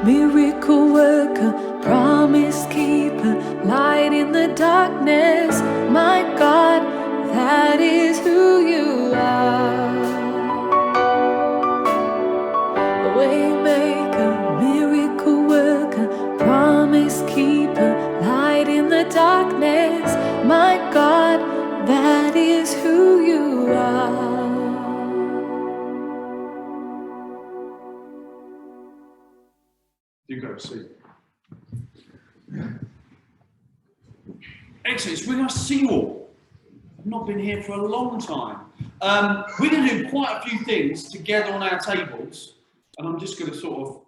miracle worker, promise keeper, light in the darkness. My God, that is who you are. Waymaker, miracle worker, promise keeper, light in the darkness. My God, that is who you are. You go see. Excellent. It's really nice to see you all. I've not been here for a long time. We're going to do quite a few things together on our tables, and I'm just going to sort of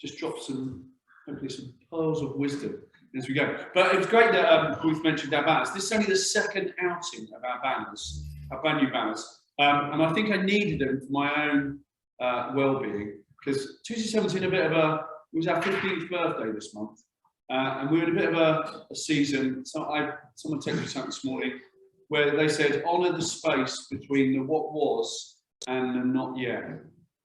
just drop hopefully some pearls of wisdom as we go. But it was great that we've mentioned our banners. This is only the second outing of our banners, our brand new banners, and I think I needed them for my own well-being, because 267's in a bit of a. It was our 15th birthday this month, and we were in a bit of a season. So someone texted me something this morning where they said, honour the space between the what was and the not yet.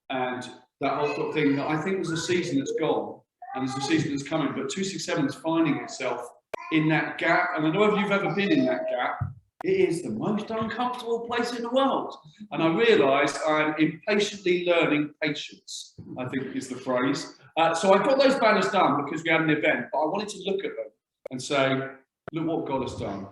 And that whole sort of thing that I think was a season that's gone and there's a season that's coming, but 267 is finding itself in that gap. And I know if you've ever been in that gap, it is the most uncomfortable place in the world. And I realised I'm impatiently learning patience, I think is the phrase. So I got those banners done because we had an event, but I wanted to look at them and say, look what God has done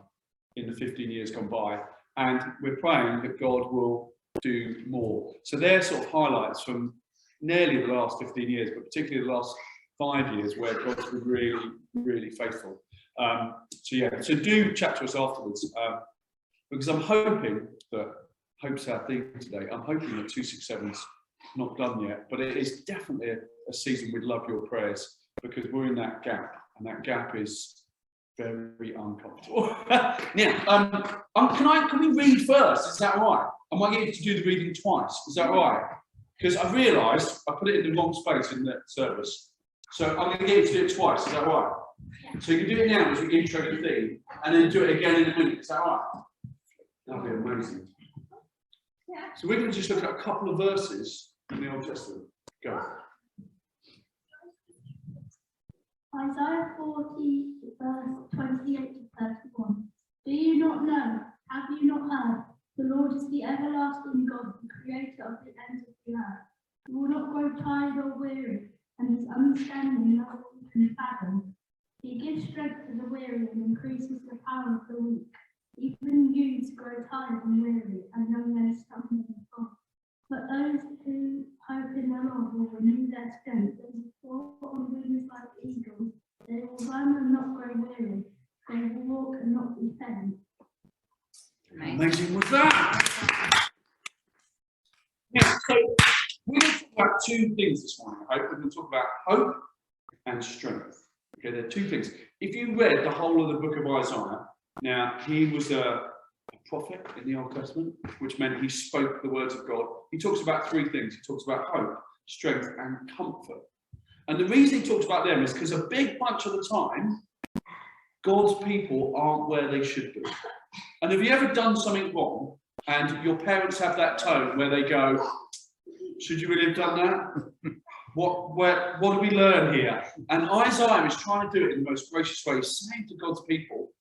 in the 15 years gone by. And we're praying that God will do more. So they're sort of highlights from nearly the last 15 years, but particularly the last 5 years where God's been really, really faithful. So do chat to us afterwards. Because I'm hoping that, hope's our theme today, I'm hoping that 267's not done yet, but it is definitely a season we'd love your prayers, because we're in that gap, and that gap is very uncomfortable. Now, can we read first? Is that all right? I might get you to do the reading twice. Is that all right? Because I realised I put it in the wrong space in the service. So I'm going to get you to do it twice. Is that all right? So you can do it now as we intro the theme, and then do it again in a minute. Is that all right? That'd be amazing. So we're going to just look at a couple of verses in the Old Testament. Go. Isaiah 40, verse 28 to 31. Do you not know? Have you not heard? The Lord is the everlasting God, the creator of the ends of the earth. He will not grow tired or weary, and his understanding no one can fathom. He gives strength to the weary and increases the power of the weak. Even youths grow tired and weary, and young men stumble and fall. But those who hope in the Lord will renew their strength. They will soar on wings like eagles. They will run and not grow weary. They will walk and not be faint. Amazing with that. Yeah, so we're going to talk about two things this morning. We're going to talk about hope and strength. Okay, there are two things. If you read the whole of the book of Isaiah, now he was a prophet in the Old Testament, which meant he spoke the words of God. He talks about three things. He talks about hope, strength, and comfort. And the reason he talks about them is because a big bunch of the time, God's people aren't where they should be. And have you ever done something wrong and your parents have that tone where they go, should you really have done that? What do we learn here? And Isaiah is trying to do it in the most gracious way, saying to God's people,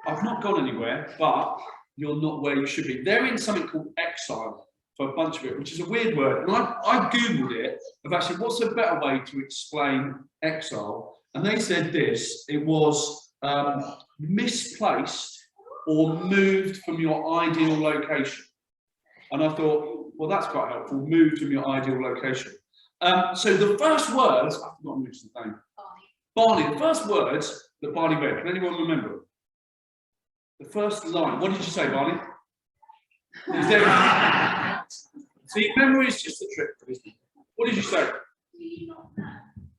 I've not gone anywhere, but you're not where you should be. They're in something called exile for a bunch of it, which is a weird word. And I Googled it of actually what's a better way to explain exile. And they said this, it was misplaced or moved from your ideal location. And I thought, well, that's quite helpful, moved from your ideal location. So the first words, I've forgotten his name. Barney, the first words that Barney read, can anyone remember? The first line, what did you say, Barney? Is there... See, memory is just a trick, isn't it? What did you say? Do you not know?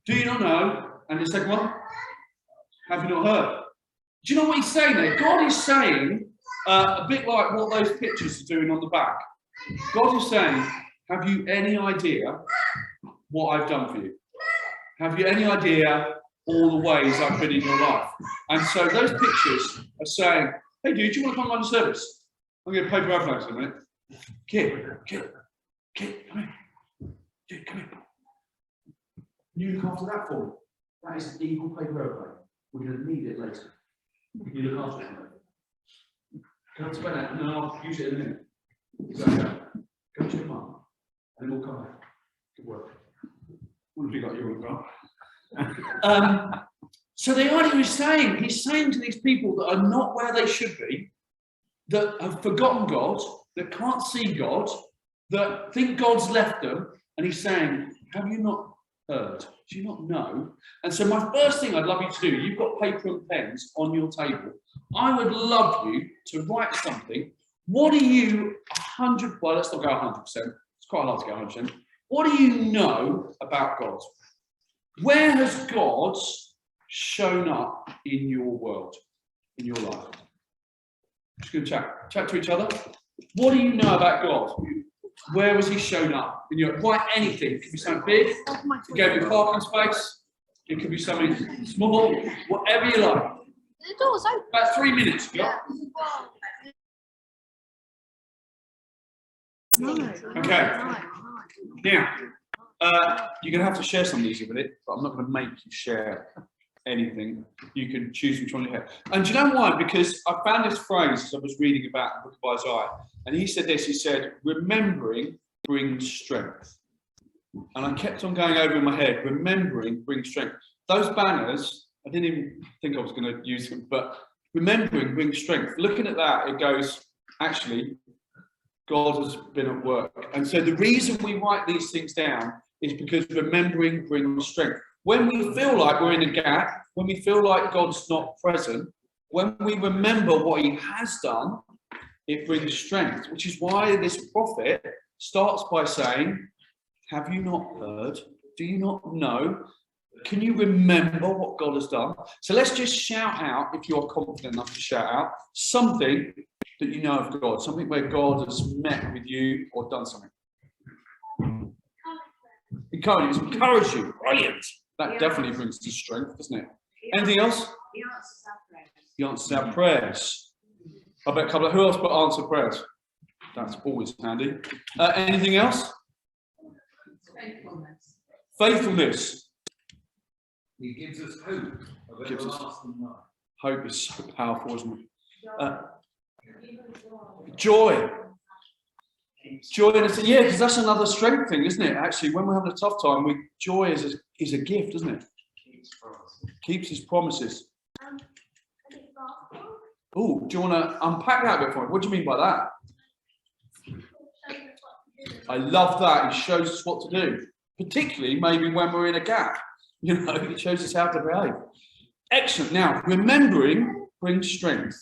Do you not know? And the second one? Have you not heard? Do you know what he's saying there? God is saying, a bit like what those pictures are doing on the back. God is saying, have you any idea what I've done for you? Have you any idea all the ways I've been in your life? And so those pictures are saying, hey dude, do you want to come on the service? I'm going to pay for our flags in a minute. Kid, come here. Dude, come here. You look after that for me. That is an eagle paper airplane. We're going to need it later. You look after it. Can I spend that and then I'll use it in a minute? Go to your mum and then we'll come back. Good work. Wouldn't be like you as well. So the idea he's saying to these people that are not where they should be, that have forgotten God, that can't see God, that think God's left them, and he's saying, have you not heard? Do you not know? And so my first thing I'd love you to do, you've got paper and pens on your table. I would love you to write something. What do you, well, let's not go 100%. It's quite hard to go 100%. What do you know about God? Where has God shown up in your world, in your life? Just going to chat to each other. What do you know about God? Where has he shown up in your, quite anything? It could be something big, it gave you parking space, it could be something small, whatever you like. The door's open. About 3 minutes. Yeah. Okay. Now, you're going to have to share some of these with it, but I'm not going to make you share anything. You can choose which one you have. And do you know why? Because I found this phrase as I was reading about the book of Isaiah, and he said this, he said, remembering brings strength. And I kept on going over in my head, remembering brings strength. Those banners, I didn't even think I was going to use them, but remembering brings strength. Looking at that, it goes, actually, God has been at work. And so the reason we write these things down is because remembering brings strength. When we feel like we're in a gap, when we feel like God's not present, when we remember what he has done, it brings strength, which is why this prophet starts by saying, have you not heard? Do you not know? Can you remember what God has done? So let's just shout out, if you're confident enough to shout out, something that you know of God, something where God has met with you or done something. Encourage you. Brilliant. That definitely brings to strength, doesn't it? Anything else? He answers our prayers. He answers our prayers. I bet a couple of, who else put answer prayers? That's always handy. Anything else? Faithfulness. Faithfulness. He gives us hope of everlasting life. Hope is so powerful, isn't it? Joy. Joy, and yeah, because that's another strength thing, isn't it? Actually, when we're having a tough time, joy is a gift, isn't it? Keeps his promises. Oh, do you want to unpack that a bit for me? What do you mean by that? I love that. He shows us what to do, particularly maybe when we're in a gap. You know, he shows us how to behave. Excellent. Now, remembering brings strength.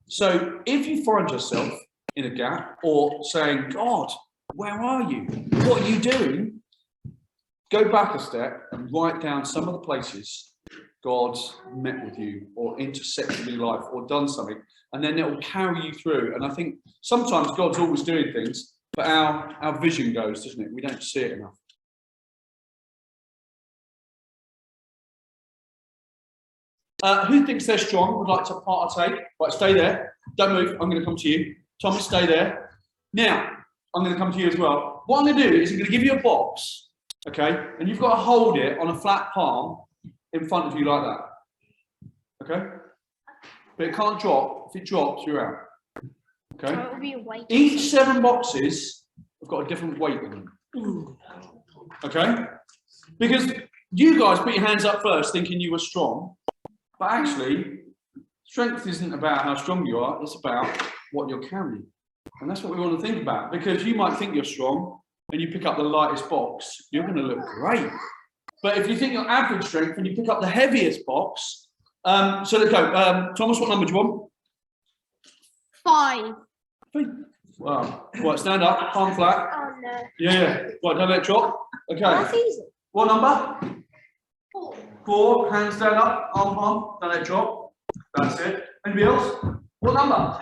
So if you find yourself in a gap or saying, God, where are you? What are you doing? Go back a step and write down some of the places God's met with you or intersected in your life or done something, and then it will carry you through. And I think sometimes God's always doing things, but our vision goes, doesn't it? We don't see it enough. Who thinks they're strong, would like to partake? Right, stay there. Don't move. I'm going to come to you. Thomas, stay there. Now, I'm going to come to you as well. What I'm going to do is I'm going to give you a box, okay? And you've got to hold it on a flat palm in front of you like that, okay? But it can't drop. If it drops, you're out, okay? So it will be a weight. Each 7 boxes have got a different weight in them, okay? Because you guys put your hands up first thinking you were strong, but actually, strength isn't about how strong you are, it's about what you're carrying. And that's what we want to think about, because you might think you're strong and you pick up the lightest box, you're going to look great. But if you think you're average strength and you pick up the heaviest box, so let's go. Thomas, what number do you want? 5. 3. Wow. Right, stand up, palm flat. Oh no. Yeah. Right, don't let it drop. Okay. That's easy. What number? 4. 4, hands stand up, arm palm, don't let it drop. That's it. Anybody else? What number?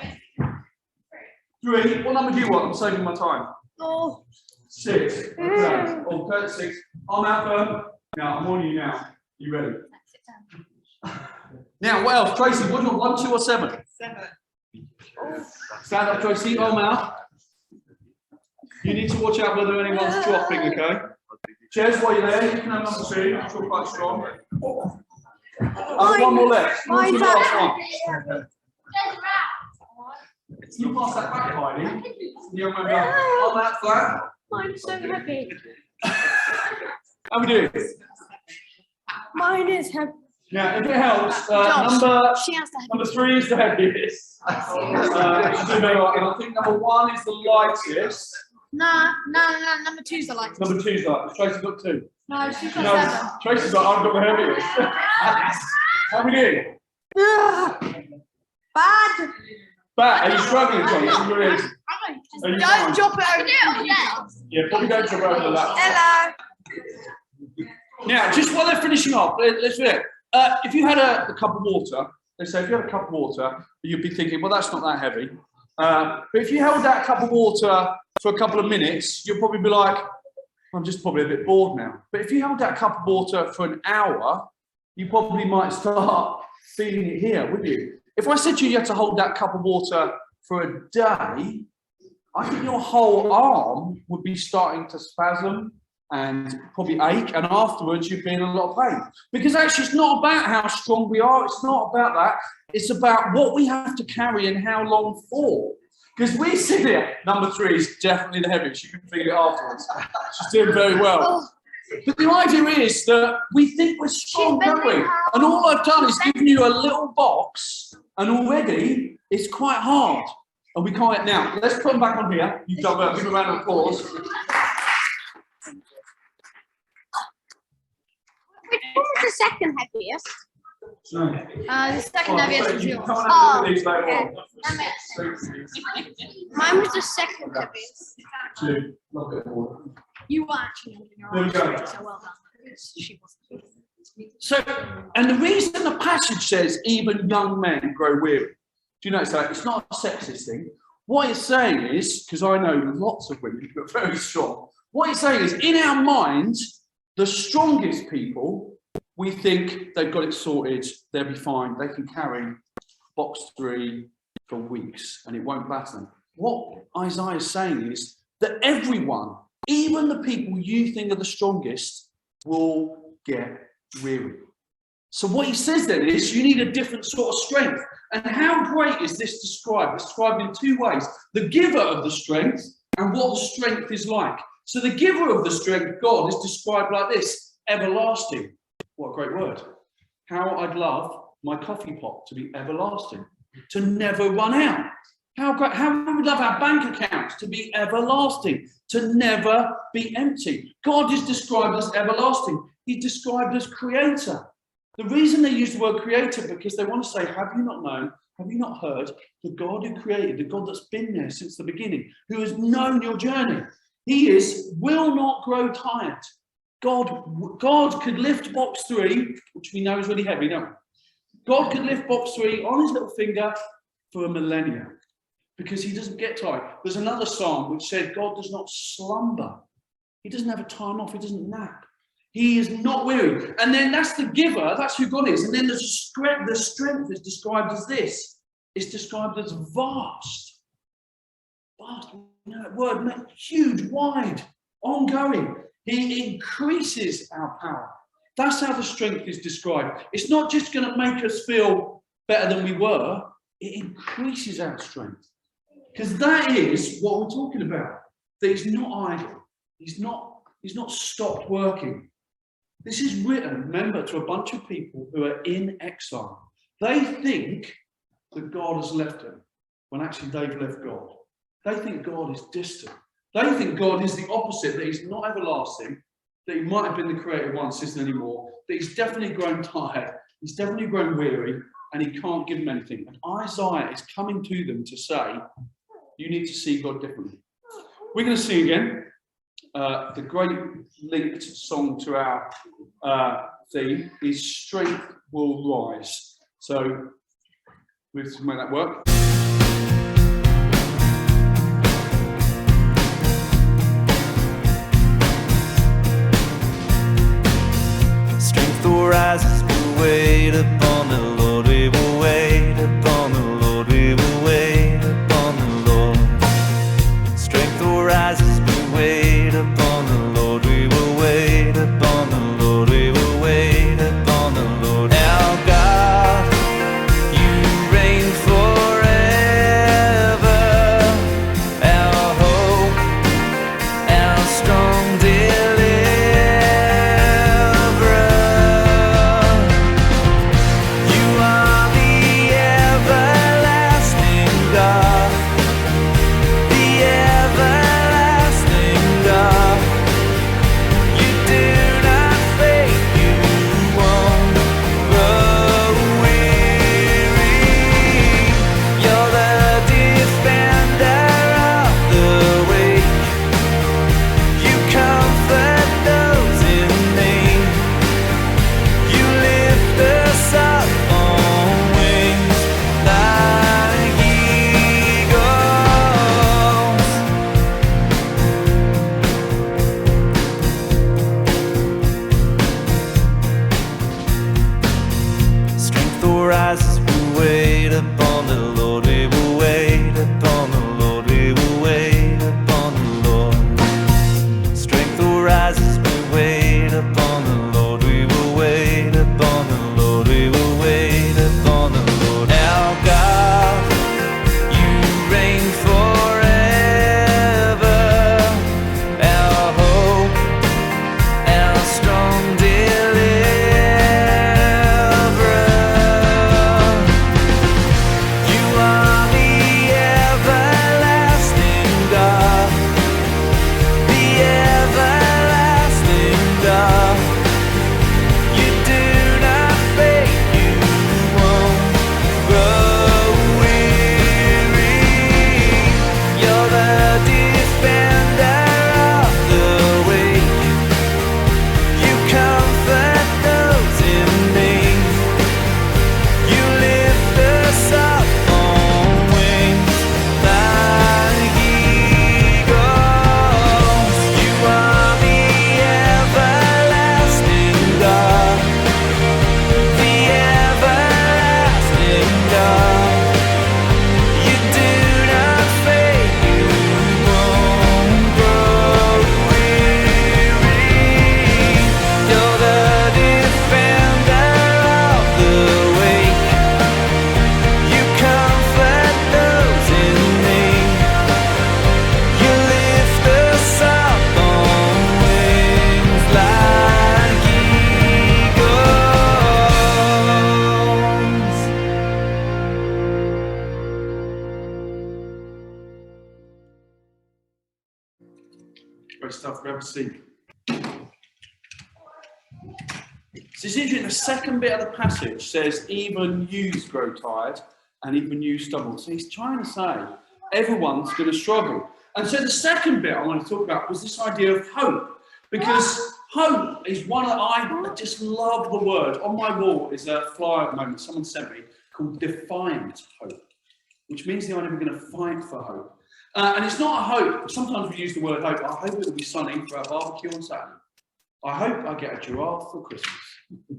3. What number do you want? I'm saving my time. 4. 6. Okay. Oh, 6. Arm out firm. Now, I'm warning you now. You ready? Now, what else? Tracy, what do you want? 1, 2, or 7? 7. Stand up, Tracy. Arm out. You need to watch out whether anyone's dropping, okay? Jez, while you're there, you can have number 2. I'm sure quite strong. One more left. What's the Mine's last up. one? You pass that back, Heidi. The young man goes, on that flat. Mine's so heavy. How we doing? Mine is heavy. Yeah, if it helps, Josh, she has to have number 3 is the heaviest. And I think number 1 is the lightest. No, number 2's the lightest. Number 2 is the lightest. Tracy's got 2. No, she's got No, 7. Tracy's got, I've got the heaviest. How we doing? Bad. Are you struggling, Tracy? Are you Don't fine? drop it over the Yeah, probably don't drop over the lap. Hello. Now, just while they're finishing off, let's do it. If you had a cup of water, let's say if you had a cup of water, you'd be thinking, well, that's not that heavy. But if you held that cup of water for a couple of minutes, you'll probably be like, I'm just probably a bit bored now. But if you held that cup of water for an hour, you probably might start feeling it here, wouldn't you? If I said to you, you had to hold that cup of water for a day, I think your whole arm would be starting to spasm and probably ache, and afterwards you'd be in a lot of pain. Because actually it's not about how strong we are, it's not about that, it's about what we have to carry and how long for. Because we sit here, number 3 is definitely the heaviest, you can feel it afterwards. She's doing very well. But the idea is that we think we're strong, don't we? And all I've done is given you a little box, and already it's quite hard. And we can't, now, let's put them back on here. You've done well, give a round of applause. Which one was the second heaviest? The second heaviest was yours. Oh, Okay. That makes sense. Mine was the second heaviest. You were actually holding your There we arm, go. so well done. She wasn't. So, and the reason the passage says even young men grow weary, do you notice that? It's not a sexist thing. What it's saying is, because I know lots of women who are very strong, what it's saying is in our minds, the strongest people, we think they've got it sorted, they'll be fine, they can carry box 3 for weeks and it won't batter them. What Isaiah is saying is that everyone, even the people you think are the strongest, will get weary. So what he says then is you need a different sort of strength. And how great is this described? It's described in 2 ways. The giver of the strength and what the strength is like. So the giver of the strength, God, is described like this, everlasting. What a great word. How I'd love my coffee pot to be everlasting, to never run out. How great, how we would love our bank accounts to be everlasting, to never be empty. God is described as everlasting. He's described as creator. The reason they use the word creator, because they want to say, have you not known, have you not heard, the God who created, the God that's been there since the beginning, who has known your journey. He will not grow tired. God could lift box 3, which we know is really heavy, don't we? God could lift box 3 on his little finger for a millennia because he doesn't get tired. There's another psalm which said God does not slumber. He doesn't have a time off. He doesn't nap. He is not weary. And then that's the giver. That's who God is. And then the strength is described as this. It's described as vast. Vast. You know that word, huge, wide, ongoing. He increases our power. That's how the strength is described. It's not just going to make us feel better than we were. It increases our strength. Because that is what we're talking about. That he's not idle. He's not stopped working. This is written, remember, to a bunch of people who are in exile. They think that God has left them when actually they've left God. They think God is distant. They think God is the opposite, that he's not everlasting, that he might have been the creator once, isn't anymore, that he's definitely grown tired, he's definitely grown weary, and he can't give them anything. And Isaiah is coming to them to say, you need to see God differently. We're going to sing again. The great linked song to our theme is Strength Will Rise. So we've made that work. Strength will rise as we wait upon the Lord. We will wait upon the Lord. We will wait upon the Lord. Strength will rise as we wait upon the Lord. We will wait upon the Lord. We will wait upon the Lord. Our God will rise as we wait upon the Lord. We will wait upon the Lord. We will wait upon the Lord. Strength will rise as we wait upon the Lord. We will wait upon the Lord. We will wait upon the Lord. Our God, you reign forever. Our hope, our strong deliverer. You are the everlasting God, the everlasting God. You do not fade, you won't grow weary. You're the defender of the weak. You comfort those in need. You lift us up on wings like eagles. You are the everlasting God, the everlasting God. You do not fade, you won't grow weary. You're the defender of the weak. You comfort those in need. You lift us up on wings like eagles. Great stuff. Grab a seat. So it's interesting, the second bit of the passage says, even yous grow tired and even you stumble. So he's trying to say, everyone's going to struggle. And so the second bit I want to talk about was this idea of hope. Because hope is one that I just love the word. On my wall is a flyer at the moment someone sent me called Defiant Hope, which means that I'm never going to fight for hope. And it's not a hope. Sometimes we use the word hope. I hope it will be sunny for our barbecue on Saturday. I hope I get a giraffe for Christmas.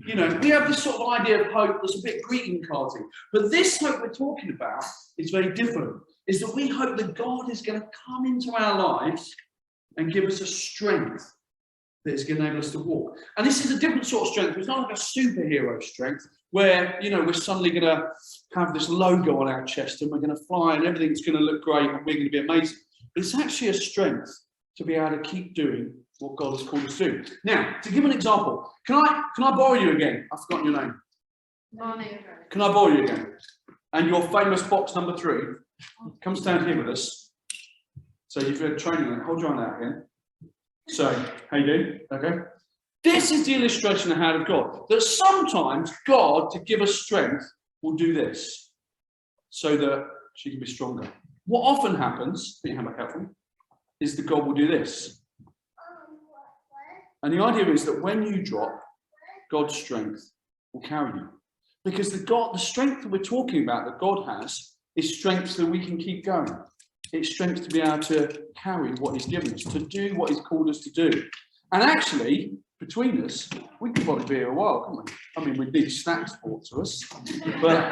You know, we have this sort of idea of hope that's a bit greeting cardy. But this hope we're talking about is very different. Is that we hope that God is going to come into our lives and give us a strength that is going to enable us to walk. And this is a different sort of strength. It's not like a superhero strength where, you know, we're suddenly going to have this logo on our chest and we're going to fly and everything's going to look great and we're going to be amazing. But it's actually a strength to be able to keep doing what God has called us to do. Now, to give an example, can I borrow you again? I've forgotten your name. Bonnie. Can I borrow you again? And your famous box number 3, come stand here with us. So you've had training, hold your hand out again. So, how you doing? Okay. This is the illustration of the hand of God. That sometimes God, to give us strength, will do this so that she can be stronger. What often happens, put your hand back out for me, is that God will do this. And the idea is that when you drop, God's strength will carry you. Because the strength that we're talking about that God has is strength so that we can keep going. It's strength to be able to carry what he's given us, to do what he's called us to do. And actually, between us, we could probably be here a while, couldn't we? I mean, we'd need snacks brought to us. But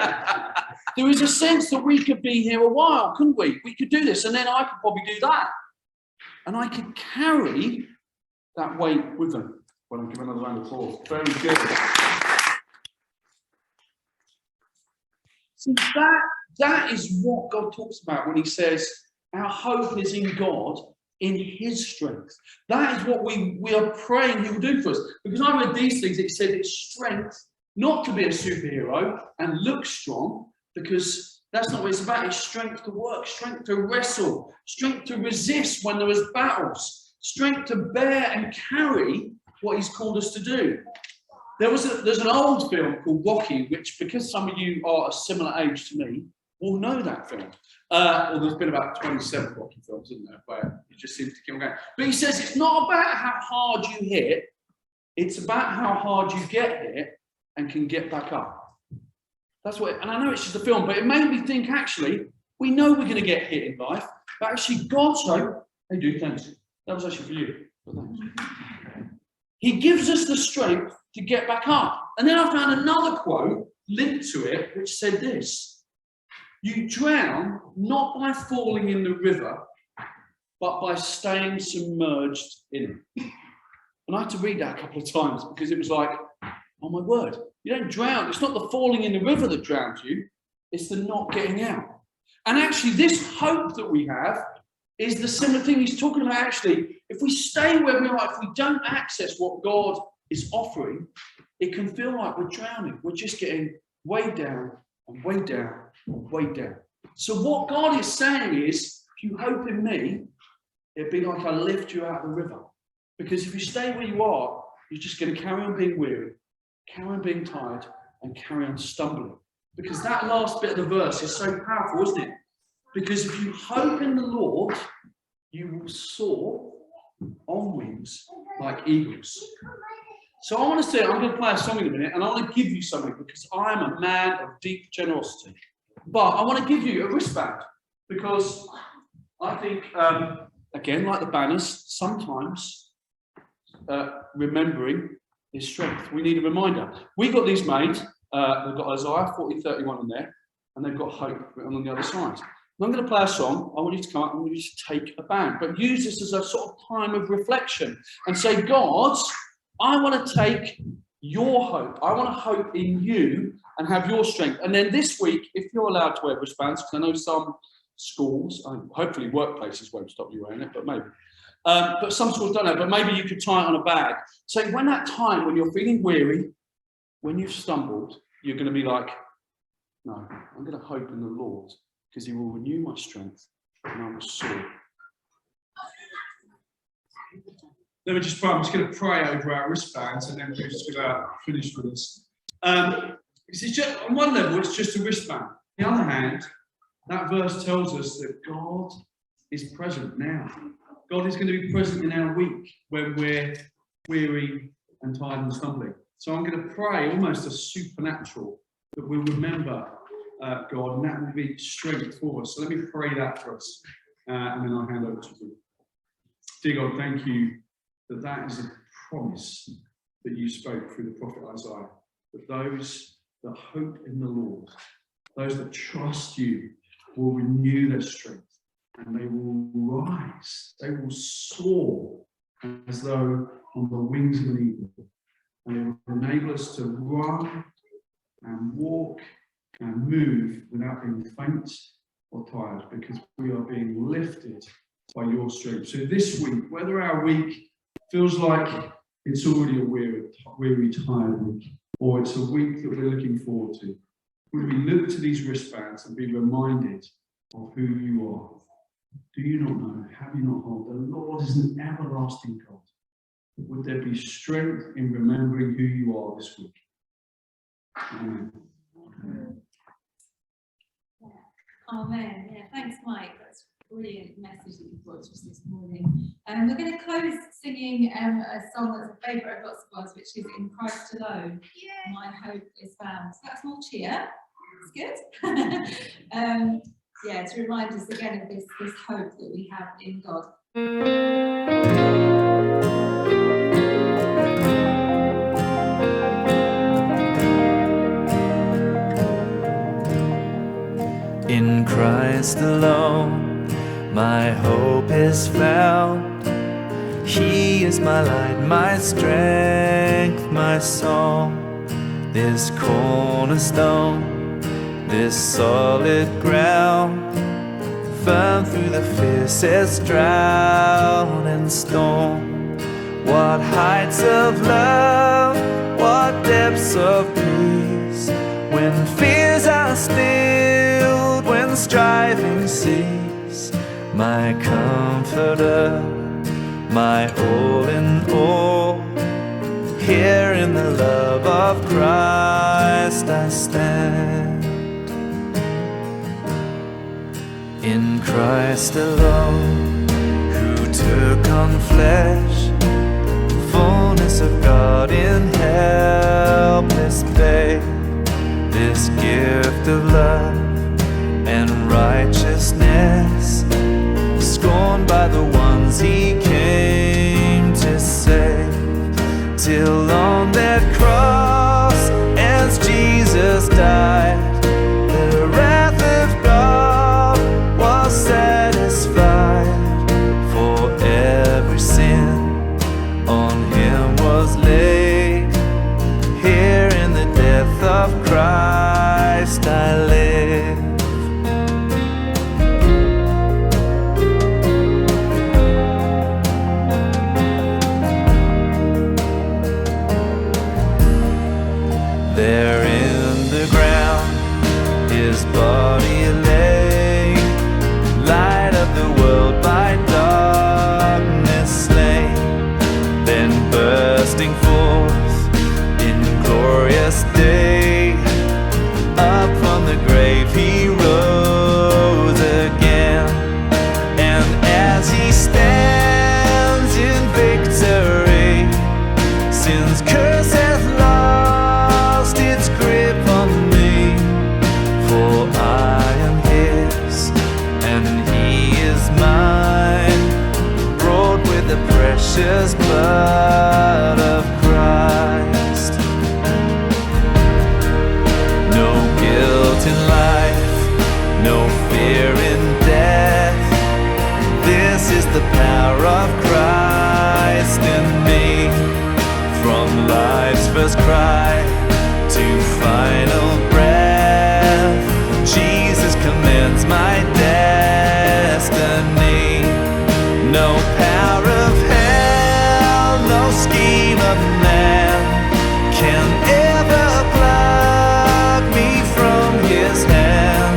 there is a sense that we could be here a while, couldn't we? We could do this, and then I could probably do that. And I could carry that weight with them. Well, I'll give another round of applause. Very good. So that is what God talks about when he says our hope is in God, in his strength. That is what we are praying he will do for us. Because I read these things, it said it's strength not to be a superhero and look strong, because that's not what it's about. It's strength to work, strength to wrestle, strength to resist when there is battles, strength to bear and carry what he's called us to do. There's an old film called Rocky, which, because some of you are a similar age to me, will know that film. Well, there's been about 27 Rocky films, isn't there? Where you just seem to keep on going. But he says it's not about how hard you hit, it's about how hard you get hit and can get back up. That's what, and I know it's just a film, but it made me think, actually, we know we're going to get hit in life, but actually God's hope, hey dude, thanks. That was actually for you. But thanks. He gives us the strength to get back up. And then I found another quote linked to it, which said this: you drown not by falling in the river, but by staying submerged in it. And I had to read that a couple of times because it was like, oh my word, you don't drown. It's not the falling in the river that drowns you, it's the not getting out. And actually, this hope that we have is the similar thing he's talking about. Actually, if we stay where we are, if we don't access what God is offering, it can feel like we're drowning. We're just getting way down and way down and way down. So what God is saying is, if you hope in me, it'd be like I lift you out of the river. Because if you stay where you are, you're just going to carry on being weary, carry on being tired, and carry on stumbling. Because that last bit of the verse is so powerful, isn't it? Because if you hope in the Lord, you will soar on wings like eagles. So I want to say, I'm going to play a song in a minute, and I want to give you something because I'm a man of deep generosity. But I want to give you a wristband because I think, again, like the banners, sometimes remembering is strength. We need a reminder. We got these made. They've got Isaiah 40:31 in there, and they've got hope written on the other side. And I'm going to play a song. I want you to come up and I want you to take a band, but use this as a sort of time of reflection and say, God, I want to take your hope. I want to hope in you and have your strength. And then this week, if you're allowed to wear wristbands, because I know some schools, hopefully workplaces won't stop you wearing it, but maybe. But some schools don't have, but maybe you could tie it on a bag. So when that time, when you're feeling weary, when you've stumbled, you're going to be like, no, I'm going to hope in the Lord because he will renew my strength and I will soar. Let me just pray. I'm just going to pray over our wristbands and then we're just going to finish with this. It's just, on one level, it's just a wristband. On the other hand, that verse tells us that God is present now. God is going to be present in our week when we're weary and tired and stumbling. So I'm going to pray almost a supernatural that we'll remember God, and that will be strength for us. So let me pray that for us, and then I'll hand over to you. Dear God, thank you that that is a promise that you spoke through the prophet Isaiah, that those that hope in the Lord, those that trust you, will renew their strength, and they will rise, they will soar as though on the wings of an eagle. And it will enable us to run and walk and move without being faint or tired, because we are being lifted by your strength. So this week, whether our week feels like it's already a weary, tired week, or it's a week that we're looking forward to, would we look to these wristbands and be reminded of who you are? Do you not know? Have you not heard? The Lord is an everlasting God. Would there be strength in remembering who you are this week? Amen. Amen. Yeah, thanks, Mike. That's a brilliant message that you brought to us this morning. We're going to close singing a song that's a favourite of lots of us, which is "In Christ Alone, My Hope is Found." So that's more cheer. It's good. Yeah, to remind us again of this hope that we have in God. In Christ alone, my hope is found. He is my light, my strength, my song. This cornerstone, this solid ground, firm through the fiercest drought and storm. What heights of love, what depths of peace, when fears are stilled, when striving cease. My comforter, my all in all, here in the love of Christ I stand. In Christ alone, who took on flesh, fullness of God in helpless babe. This gift of love and righteousness, scorned by the ones he came to save, till on that cross, as Jesus died, Christ I live. There in the ground his body lay, light of the world by darkness slain, then bursting forth in glorious day, up from the grave he rose again. And as he stands in victory, sin's curse hath lost its grip on me. For I am his, and he is mine, brought with the precious blood of Christ. No guilt in life, no fear in death. This is the power of Christ in me. From life's first cry to final breath, Jesus commands my destiny. No power of hell, no scheme of man can ever pluck me from his hand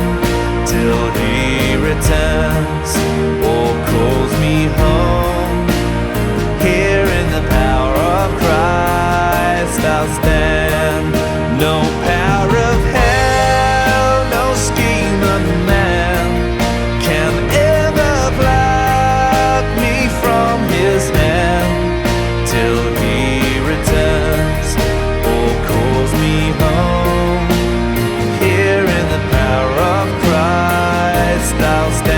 till he returns or calls me home. Here in the power of Christ I'll stand. No power of hell, no scheme of man can ever pluck me from his hand till he returns or calls me home. Here in the power of Christ I'll stand.